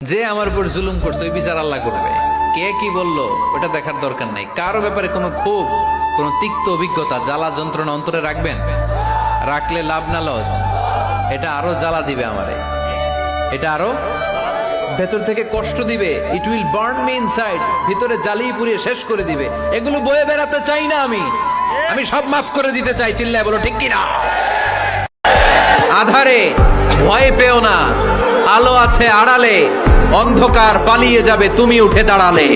যে আমার উপর জুলুম করছে ওই বিচার আল্লাহ করবে। কে কি বললো ওটা দেখার দরকার নাই। কারো ব্যাপারে কোনো ক্ষোভ, কোনো তিক্ত অভিজ্ঞতা, জ্বালা যন্ত্রণা অন্তরে রাখবেন? রাখলে লাভ না লস? এটা আরো জ্বালা দিবে আমারে, এটা আরো ভেতর থেকে কষ্ট দিবে। It will burn me inside, ভিতরে জ্বালিয়ে পুড়িয়ে শেষ করে দিবে। এগুলো বয়ে বেড়াতে চাই না আমি। আমি সব মাফ করে দিতে চাই। চিল্লায় বলো ঠিক কিনা? আধারে ভয় পেও না, আলো আছে আড়ালে, অন্ধকার পালিয়ে যাবে তুমি উঠে দাঁড়ালে।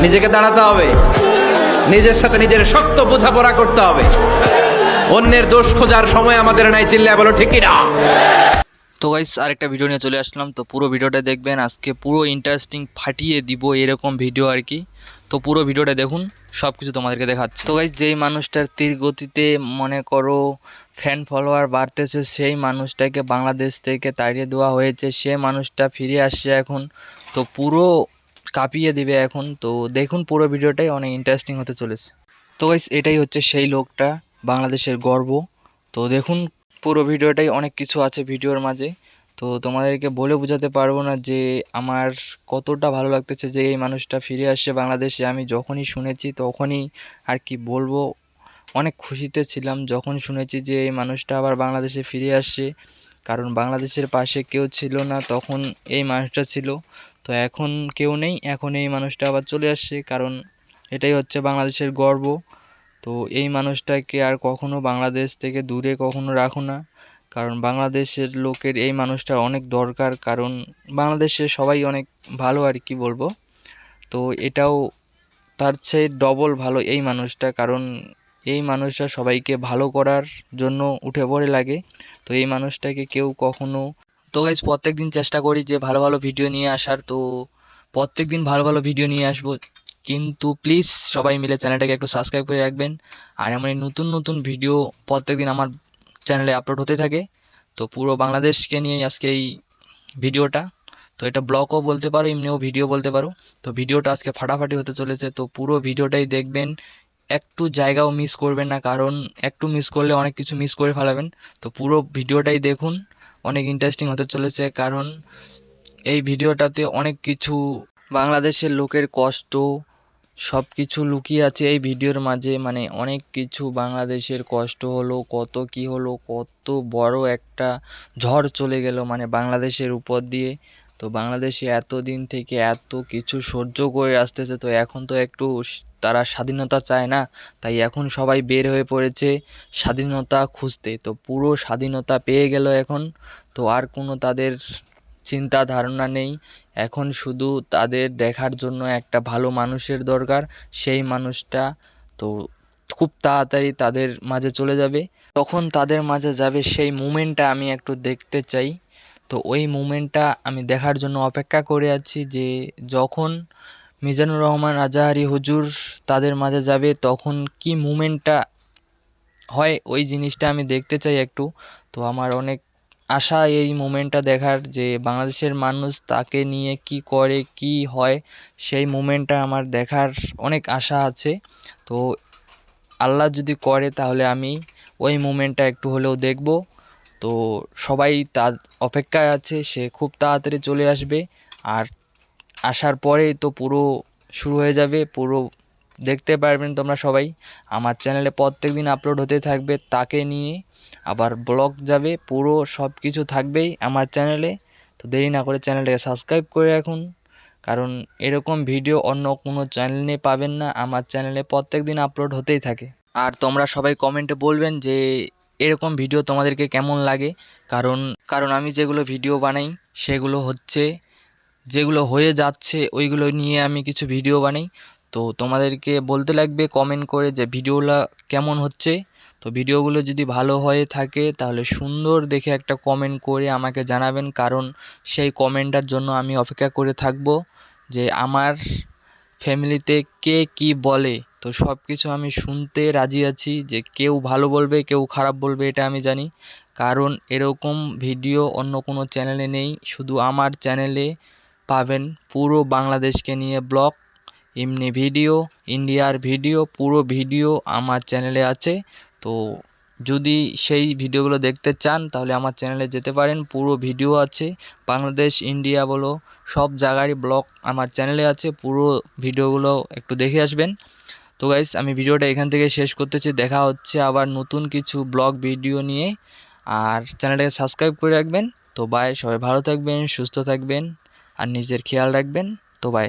নিজেকে দাঁড়াতে হবে, নিজের সাথে নিজের শক্ত বোঝাপড়া করতে হবে। অন্যের দোষ খোঁজার সময় আমাদের নাই। চিল্লায় বলো ঠিক কিনা? তো গাইস আরেকটা ভিডিও নিয়ে চলে আসলাম। তো পুরো ভিডিওটা দেখবেন, আজকে পুরো ইন্টারেস্টিং ফাটিয়ে দিব এরকম ভিডিও আর কি। তো পুরো ভিডিওটা দেখুন, সব কিছু তোমাদেরকে দেখাচ্ছি। তো গাইস যেই মানুষটার তীর গতিতে মনে করো ফ্যান ফলোয়ার বাড়তেছে, সেই মানুষটাকে বাংলাদেশ থেকে তাড়িয়ে দেওয়া হয়েছে, সে মানুষটা ফিরে আসছে এখন। তো পুরো কাঁপিয়ে দিবে এখন। তো দেখুন পুরো ভিডিওটাই অনেক ইন্টারেস্টিং হতে চলেছে। তো গাইস এটাই হচ্ছে সেই লোকটা, বাংলাদেশের গর্ব। তো দেখুন পুরো ভিডিওটাই অনেক কিছু আছে ভিডিওর মাঝে। তো তোমাদেরকে বলে বোঝাতে পারবো না যে আমার কতটা ভালো লাগতেছে যে এই মানুষটা ফিরে আসছে বাংলাদেশে। আমি যখনই শুনেছি তখনই আর কি বলবো, অনেক খুশিতে ছিলাম যখন শুনেছি যে এই মানুষটা আবার বাংলাদেশে ফিরে আসছে। কারণ বাংলাদেশের পাশে কেউ ছিল না তখন, এই মানুষটা ছিল। তো এখন কেউ নেই, এখন এই মানুষটা আবার চলে আসছে, কারণ এটাই হচ্ছে বাংলাদেশের গর্ব। তো এই মানুষটাকে আর কখনো বাংলাদেশ থেকে দূরে কখনো রাখো না, কারণ বাংলাদেশের লোকের এই মানুষটা অনেক দরকার। কারণ বাংলাদেশে সবাই অনেক ভালো আর কি বলবো। তো এটাও তার চেয়ে ডবল ভালো এই মানুষটা, কারণ এই মানুষটা সবাইকে ভালো করার জন্য উঠে পড়ে লাগে। তো এই মানুষটাকে কেউ কখনো, তো গাইজ প্রত্যেক দিন চেষ্টা করি যে ভালো ভালো ভিডিও নিয়ে আসার। তো প্রত্যেক দিন ভালো ভালো ভিডিও নিয়ে আসবো, কিন্তু প্লিজ সবাই মিলে চ্যানেলটাকে একটু সাবস্ক্রাইব করে রাখবেন। আর এমন নতুন নতুন ভিডিও প্রত্যেক দিন আমার চ্যানেলে আপলোড হতে থাকে। তো পুরো বাংলাদেশকে নিয়ে আজকে এই ভিডিওটা। তো এটা ব্লগও বলতে পারো, এমনিও ভিডিও বলতে পারো। তো ভিডিওটা আজকে ফাটাফাটি হতে চলেছে, তো পুরো ভিডিওটাই দেখবেন, একটু জায়গাও মিস করবেন না, কারণ একটু মিস করলে অনেক কিছু মিস করে ফেলাবেন। তো পুরো ভিডিওটাই দেখুন, অনেক ইন্টারেস্টিং হতে চলেছে, কারণ এই ভিডিওটাতে অনেক কিছু বাংলাদেশের লোকের কষ্ট সব কিছু লুকিয়ে আছে এই ভিডিওর মাঝে। মানে অনেক কিছু বাংলাদেশের কষ্ট হলো, কত কি হলো, কত বড় একটা ঝড় চলে গেল মানে বাংলাদেশের উপর দিয়ে। তো বাংলাদেশে এতদিন থেকে এত কিছু সহ্য করে আসতেছে, তো এখন তো একটু তারা স্বাধীনতা চায় না, তাই এখন সবাই বের হয়ে পড়েছে স্বাধীনতা খুঁজতে। তো পুরো স্বাধীনতা পেয়ে গেল এখন। তো আর কোনো তাদের চিন্তা ধারণা নেই, এখন শুধু তাদের দেখার জন্য একটা ভালো মানুষের দরকার। সেই মানুষটা তো খুব তাড়াতাড়ি তাদের মাঝে চলে যাবে। তখন তাদের মাঝে যাবে, সেই মুমেন্টটা আমি একটু দেখতে চাই। তো ওই মুমেন্টটা আমি দেখার জন্য অপেক্ষা করে আছি, যে যখন মিজানুর রহমান আজাহারি হুজুর তাদের মাঝে যাবে তখন কি মুমেন্টটা হয়, ওই জিনিসটা আমি দেখতে চাই একটু। তো আমার অনেক আশা এই মুমেন্টটা দেখার, যে বাংলাদেশের মানুষ তাকে নিয়ে কি করে কি হয়, সেই মুমেন্টটা আমার দেখার অনেক আশা আছে। তো আল্লাহ যদি করে তাহলে আমি ওই মুমেন্টটা একটু হলেও দেখব। তো সবাই তার অপেক্ষায় আছে, সে খুব তাড়াতাড়ি চলে আসবে। আর আসার পরেই তো পুরো শুরু হয়ে যাবে, পুরো দেখতে পারবেন তোমরা সবাই। আমার চ্যানেলে প্রত্যেক দিন আপলোড হতে থাকবে তাকে নিয়ে, আবার ব্লগ যাবে, পুরো সব কিছু থাকবেই আমার চ্যানেলে। তো দেরি না করে চ্যানেলটাকে সাবস্ক্রাইব করে রাখুন, কারণ এরকম ভিডিও অন্য কোনো চ্যানেলে পাবেন না, আমার চ্যানেলে প্রত্যেক দিন আপলোড হতেই থাকে। আর তোমরা সবাই কমেন্টে বলবেন যে এরকম ভিডিও তোমাদেরকে কেমন লাগে। কারণ কারণ আমি যেগুলো ভিডিও বানাই সেগুলো হচ্ছে যেগুলো হয়ে যাচ্ছে ওইগুলো নিয়ে আমি কিছু ভিডিও বানাই। তো তোমাদেরকে বলতে লাগবে কমেন্ট করে যে ভিডিওগুলো কেমন হচ্ছে। তো ভিডিওগুলো যদি ভালো হয়ে থাকে তাহলে সুন্দর দেখে একটা কমেন্ট করে আমাকে জানাবেন, কারণ সেই কমেন্টটার জন্য আমি অপেক্ষা করে থাকব, যে আমার ফ্যামিলিতে কে কি বলে। তো সব কিছু আমি শুনতে রাজি আছি, যে কেউ ভালো বলবে কেউ খারাপ বলবে এটা আমি জানি, কারণ এরকম ভিডিও অন্য কোনো চ্যানেলে নেই, শুধু আমার চ্যানেলে পাবেন পুরো বাংলাদেশকে নিয়ে ব্লগ, এমনি ভিডিও, ইন্ডিয়ার ভিডিও, পুরো ভিডিও আমার চ্যানেলে আছে। তো যদি সেই ভিডিওগুলো দেখতে চান তাহলে আমার চ্যানেলে যেতে পারেন, পুরো ভিডিও আছে। বাংলাদেশ, ইন্ডিয়া বলো, সব জায়গারই ব্লগ আমার চ্যানেলে আছে, পুরো ভিডিওগুলো একটু দেখে আসবেন। তো গাইস আমি ভিডিওটা এখান থেকে শেষ করতেছি, দেখা হচ্ছে আবার নতুন কিছু ব্লগ ভিডিও নিয়ে। আর চ্যানেলটাকে সাবস্ক্রাইব করে রাখবেন। তো বাই, সবাই ভালো থাকবেন, সুস্থ থাকবেন আর নিজের খেয়াল রাখবেন। তো বাই।